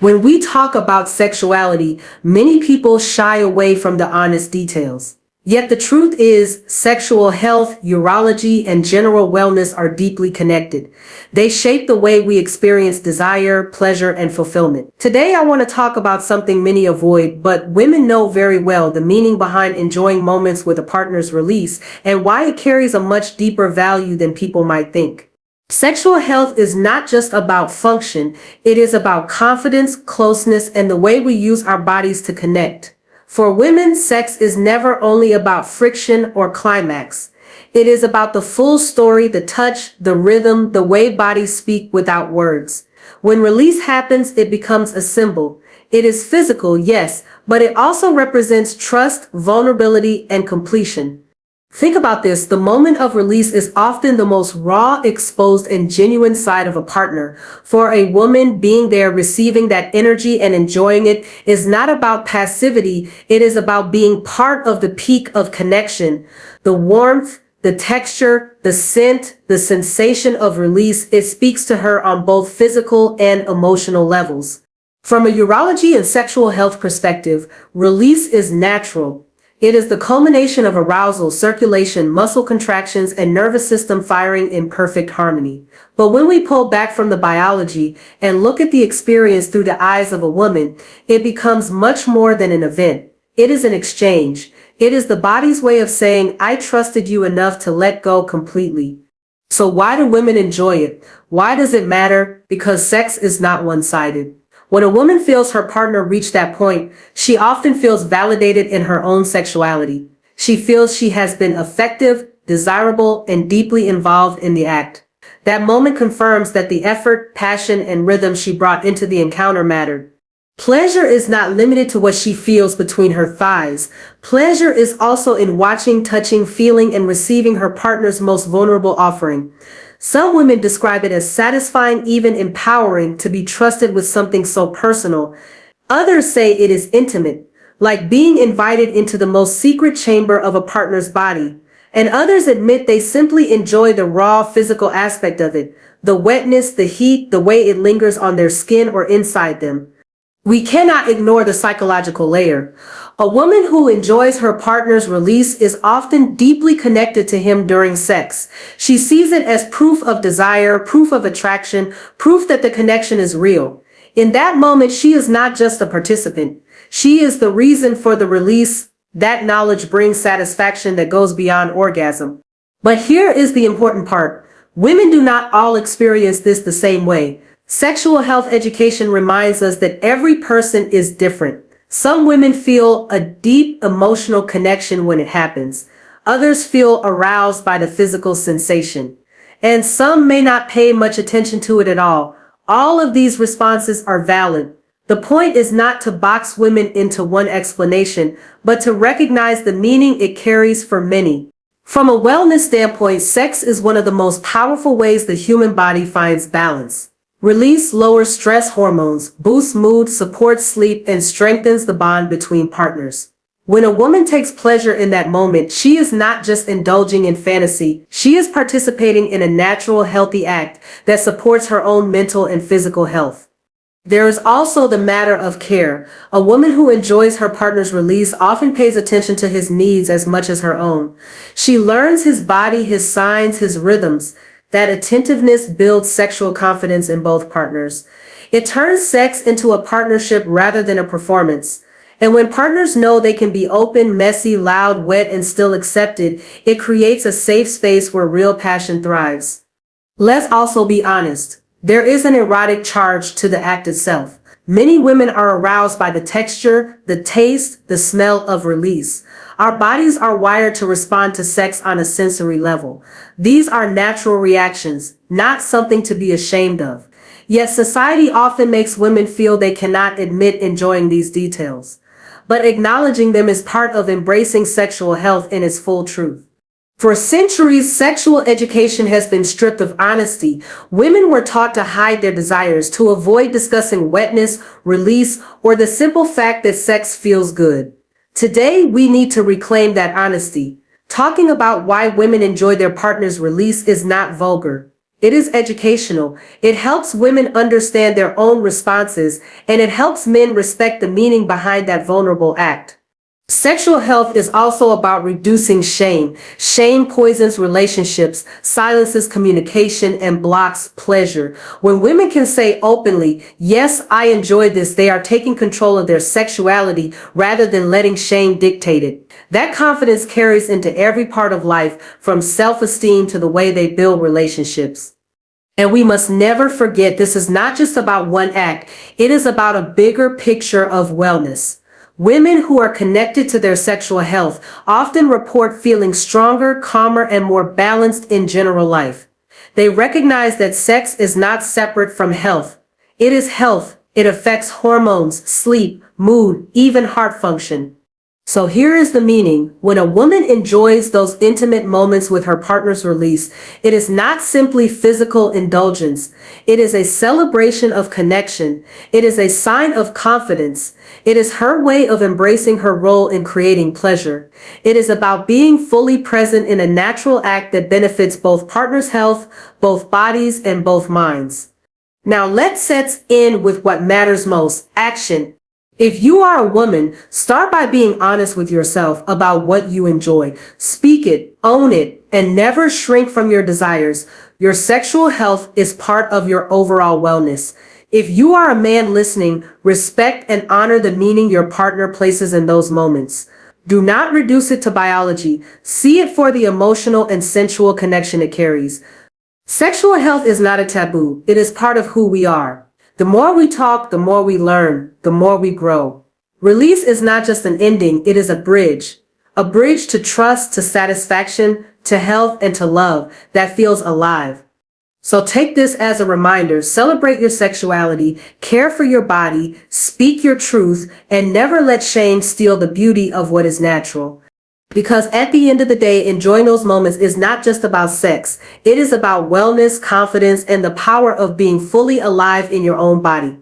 When we talk about sexuality, many people shy away from the honest details. Yet the truth is, sexual health, urology, and general wellness are deeply connected. They shape the way we experience desire, pleasure, and fulfillment. Today, I want to talk about something many avoid, but women know very well: the meaning behind enjoying moments with a partner's release and why it carries a much deeper value than people might think. Sexual health is not just about function, it is about confidence, closeness, and the way we use our bodies to connect. For women, sex is never only about friction or climax. It is about the full story, the touch, the rhythm, the way bodies speak without words. When release happens, it becomes a symbol. It is physical, yes, but it also represents trust, vulnerability, and completion. Think about this: the moment of release is often the most raw, exposed, and genuine side of a partner. For a woman, being there, receiving that energy and enjoying it is not about passivity, it is about being part of the peak of connection. The warmth, the texture, the scent, the sensation of release, it speaks to her on both physical and emotional levels. From a urology and sexual health perspective, release is natural. It is the culmination of arousal, circulation, muscle contractions, and nervous system firing in perfect harmony. But when we pull back from the biology and look at the experience through the eyes of a woman, it becomes much more than an event. It is an exchange. It is the body's way of saying, "I trusted you enough to let go completely." So why do women enjoy it? Why does it matter? Because sex is not one-sided. When a woman feels her partner reach that point, she often feels validated in her own sexuality. She feels she has been effective, desirable, and deeply involved in the act. That moment confirms that the effort, passion, and rhythm she brought into the encounter mattered. Pleasure is not limited to what she feels between her thighs. Pleasure is also in watching, touching, feeling, and receiving her partner's most vulnerable offering. Some women describe it as satisfying, even empowering, to be trusted with something so personal. Others say it is intimate, like being invited into the most secret chamber of a partner's body. And others admit they simply enjoy the raw physical aspect of it, the wetness, the heat, the way it lingers on their skin or inside them. We cannot ignore the psychological layer. A woman who enjoys her partner's release is often deeply connected to him during sex. She sees it as proof of desire, proof of attraction, proof that the connection is real. In that moment, she is not just a participant. She is the reason for the release. That knowledge brings satisfaction that goes beyond orgasm. But here is the important part. Women do not all experience this the same way. Sexual health education reminds us that every person is different. Some women feel a deep emotional connection when it happens. Others feel aroused by the physical sensation. And some may not pay much attention to it at all. All of these responses are valid. The point is not to box women into one explanation, but to recognize the meaning it carries for many. From a wellness standpoint, sex is one of the most powerful ways the human body finds balance. Release lowers stress hormones, boosts mood, supports sleep, and strengthens the bond between partners. When a woman takes pleasure in that moment, she is not just indulging in fantasy, she is participating in a natural, healthy act that supports her own mental and physical health. There is also the matter of care. A woman who enjoys her partner's release often pays attention to his needs as much as her own. She learns his body, his signs, his rhythms. That attentiveness builds sexual confidence in both partners. It turns sex into a partnership rather than a performance. And when partners know they can be open, messy, loud, wet, and still accepted, it creates a safe space where real passion thrives. Let's also be honest. There is an erotic charge to the act itself. Many women are aroused by the texture, the taste, the smell of release. Our bodies are wired to respond to sex on a sensory level. These are natural reactions, not something to be ashamed of. Yet society often makes women feel they cannot admit enjoying these details. But acknowledging them is part of embracing sexual health in its full truth. For centuries, sexual education has been stripped of honesty. Women were taught to hide their desires, to avoid discussing wetness, release, or the simple fact that sex feels good. Today, we need to reclaim that honesty. Talking about why women enjoy their partner's release is not vulgar. It is educational. It helps women understand their own responses, and it helps men respect the meaning behind that vulnerable act. Sexual health is also about reducing shame. Shame poisons relationships, silences communication, and blocks pleasure. When women can say openly, yes, I enjoy this, they are taking control of their sexuality rather than letting shame dictate it. That confidence carries into every part of life, from self-esteem to the way they build relationships. And we must never forget, this is not just about one act, it is about a bigger picture of wellness. Women who are connected to their sexual health often report feeling stronger, calmer, and more balanced in general life. They recognize that sex is not separate from health. It is health. It affects hormones, sleep, mood, even heart function. So here is the meaning. When a woman enjoys those intimate moments with her partner's release, it is not simply physical indulgence. It is a celebration of connection. It is a sign of confidence. It is her way of embracing her role in creating pleasure. It is about being fully present in a natural act that benefits both partners' health, both bodies, and both minds. Now let's set in with what matters most: action. If you are a woman, start by being honest with yourself about what you enjoy. Speak it, own it, and never shrink from your desires. Your sexual health is part of your overall wellness. If you are a man listening, respect and honor the meaning your partner places in those moments. Do not reduce it to biology. See it for the emotional and sensual connection it carries. Sexual health is not a taboo. It is part of who we are. The more we talk, the more we learn, the more we grow. Release is not just an ending, it is a bridge. A bridge to trust, to satisfaction, to health, and to love that feels alive. So take this as a reminder: celebrate your sexuality, care for your body, speak your truth, and never let shame steal the beauty of what is natural. Because at the end of the day, enjoying those moments is not just about sex. It is about wellness, confidence, and the power of being fully alive in your own body.